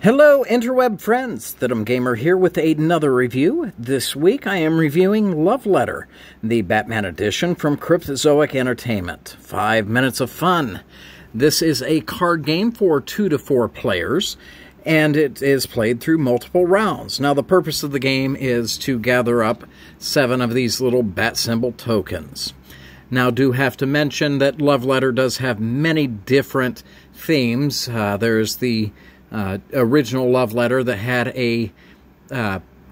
Hello interweb friends, Thidumgamer here with another review. This week I am reviewing Love Letter, the Batman edition from Cryptozoic Entertainment. 5 minutes of fun. This is a card game for 2 to 4 players, and it is played through multiple rounds. Now the purpose of the game is to gather up 7 of these little bat symbol tokens. Now, do have to mention that Love Letter does have many different themes. There's the original Love Letter that had a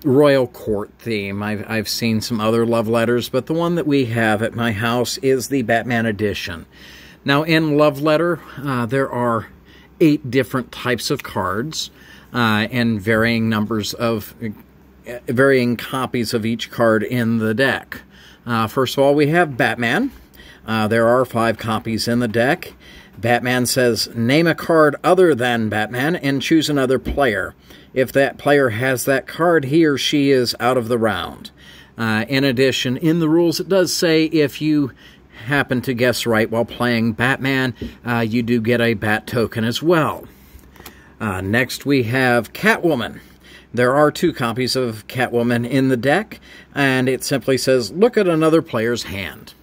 royal court theme. I've seen some other Love Letters, but the one that we have at my house is the Batman edition. Now, in Love Letter, there are 8 different types of cards and varying numbers of varying copies of each card in the deck. First of all, we have Batman. There are 5 copies in the deck. Batman says, name a card other than Batman and choose another player. If that player has that card, he or she is out of the round. In addition, in the rules, it does say if you happen to guess right while playing Batman, you do get a bat token as well. Next, we have Catwoman. There are 2 copies of Catwoman in the deck, and it simply says, look at another player's hand.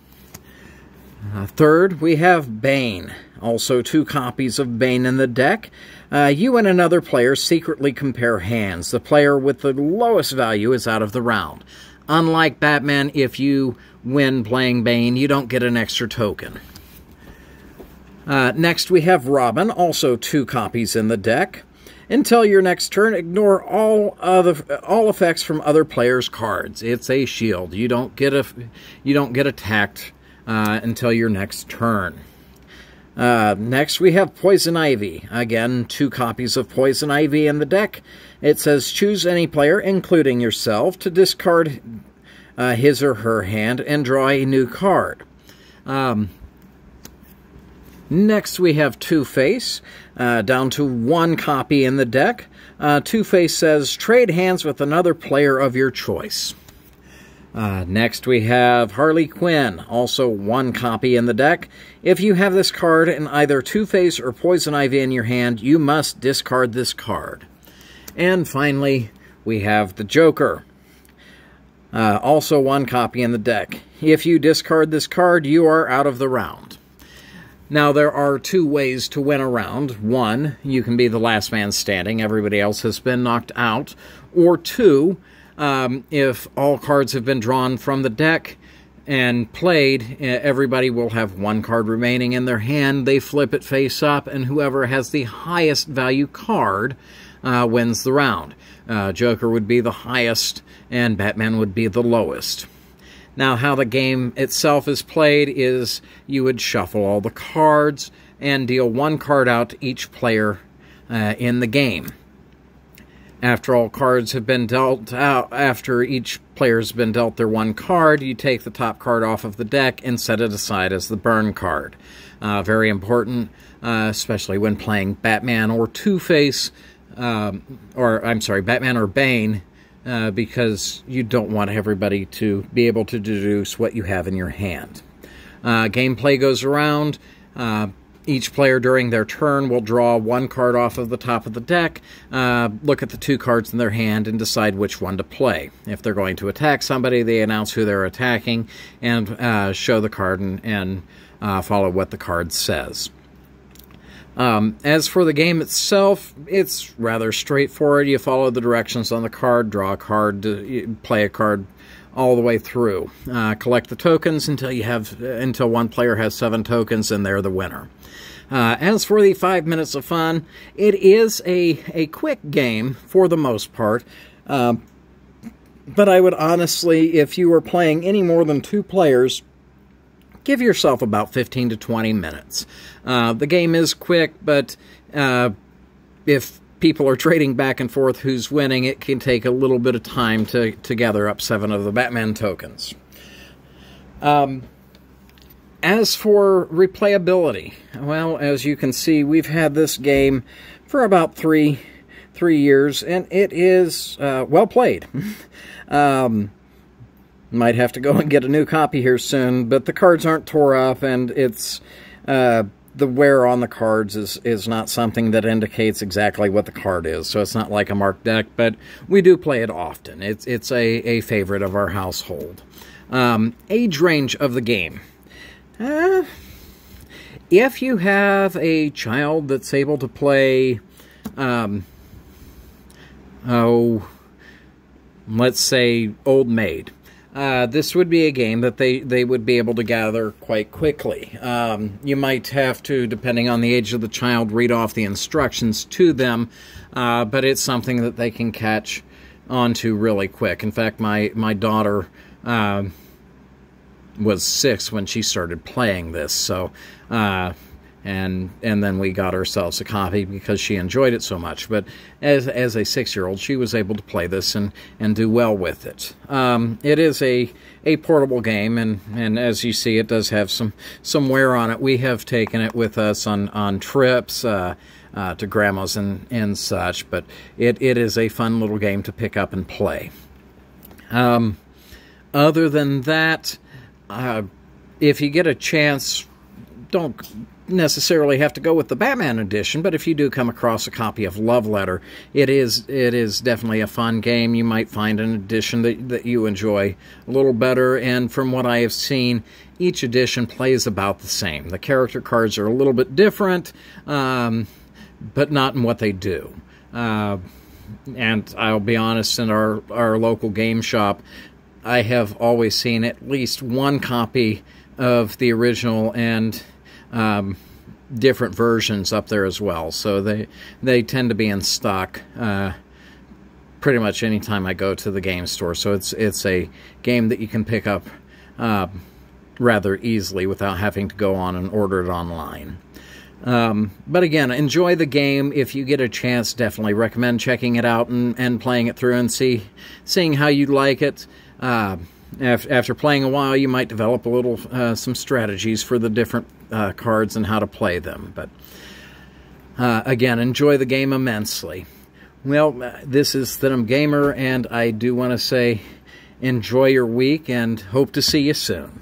Third, we have Bane. Also 2 copies of Bane in the deck. You and another player secretly compare hands. The player with the lowest value is out of the round. Unlike Batman, if you win playing Bane, you don't get an extra token. Next, we have Robin. Also 2 copies in the deck. Until your next turn, ignore all effects from other players' cards. It's a shield. You don't get attacked until your next turn. Next, we have Poison Ivy. Again, 2 copies of Poison Ivy in the deck. It says choose any player, including yourself, to discard his or her hand and draw a new card. Next, we have Two-Face, down to 1 copy in the deck. Two-Face says, trade hands with another player of your choice. Next, we have Harley Quinn, also 1 copy in the deck. If you have this card in either Two-Face or Poison Ivy in your hand, you must discard this card. And finally, we have the Joker. Also 1 copy in the deck. If you discard this card, you are out of the round. Now, there are 2 ways to win a round. 1, you can be the last man standing. Everybody else has been knocked out. Or 2, if all cards have been drawn from the deck and played, everybody will have 1 card remaining in their hand. They flip it face up, and whoever has the highest value card wins the round. Joker would be the highest, and Batman would be the lowest. Now, how the game itself is played is you would shuffle all the cards and deal 1 card out to each player in the game. After all cards have been dealt out, after each player's been dealt their 1 card, you take the top card off of the deck and set it aside as the burn card. Very important, especially when playing Batman or Two-Face, Batman or Bane, because you don't want everybody to be able to deduce what you have in your hand. Gameplay goes around. Each player during their turn will draw 1 card off of the top of the deck, look at the 2 cards in their hand, and decide which one to play. If they're going to attack somebody, they announce who they're attacking and show the card and follow what the card says. As for the game itself, it's rather straightforward. You follow the directions on the card, draw a card, play a card all the way through. Collect the tokens until 1 player has 7 tokens, and they're the winner. As for the 5 minutes of fun, it is a quick game for the most part. But I would honestly, if you were playing any more than 2 players, give yourself about 15 to 20 minutes. The game is quick, but if people are trading back and forth who's winning, it can take a little bit of time to gather up 7 of the Batman tokens. As for replayability, well, as you can see, we've had this game for about 3 years, and it is well played. Might have to go and get a new copy here soon, but the cards aren't tore up, and it's the wear on the cards is not something that indicates exactly what the card is, so it's not like a marked deck, but we do play it often. It's a favorite of our household. Age range of the game. If you have a child that's able to play, let's say Old Maid, this would be a game that they would be able to gather quite quickly. You might have to, depending on the age of the child, read off the instructions to them, but it's something that they can catch onto really quick. In fact, my daughter was 6 when she started playing this, so and then we got ourselves a copy because she enjoyed it so much. But as a 6-year-old, she was able to play this and do well with it. It is a portable game, and as you see, it does have some wear on it. We have taken it with us on trips to grandma's and such, but it is a fun little game to pick up and play. Other than that, if you get a chance, don't necessarily have to go with the Batman edition, but if you do come across a copy of Love Letter, it is definitely a fun game. You might find an edition that you enjoy a little better, and from what I have seen, each edition plays about the same. The character cards are a little bit different, but not in what they do. And I'll be honest, in our local game shop, I have always seen at least one copy of the original and different versions up there as well. So they tend to be in stock pretty much any time I go to the game store. So it's a game that you can pick up rather easily without having to go on and order it online. But again, enjoy the game. If you get a chance, definitely recommend checking it out and playing it through and seeing how you like it. After playing a while, you might develop a little some strategies for the different cards and how to play them. But again, enjoy the game immensely. Well, this is Thidumgamer, and I do want to say enjoy your week and hope to see you soon.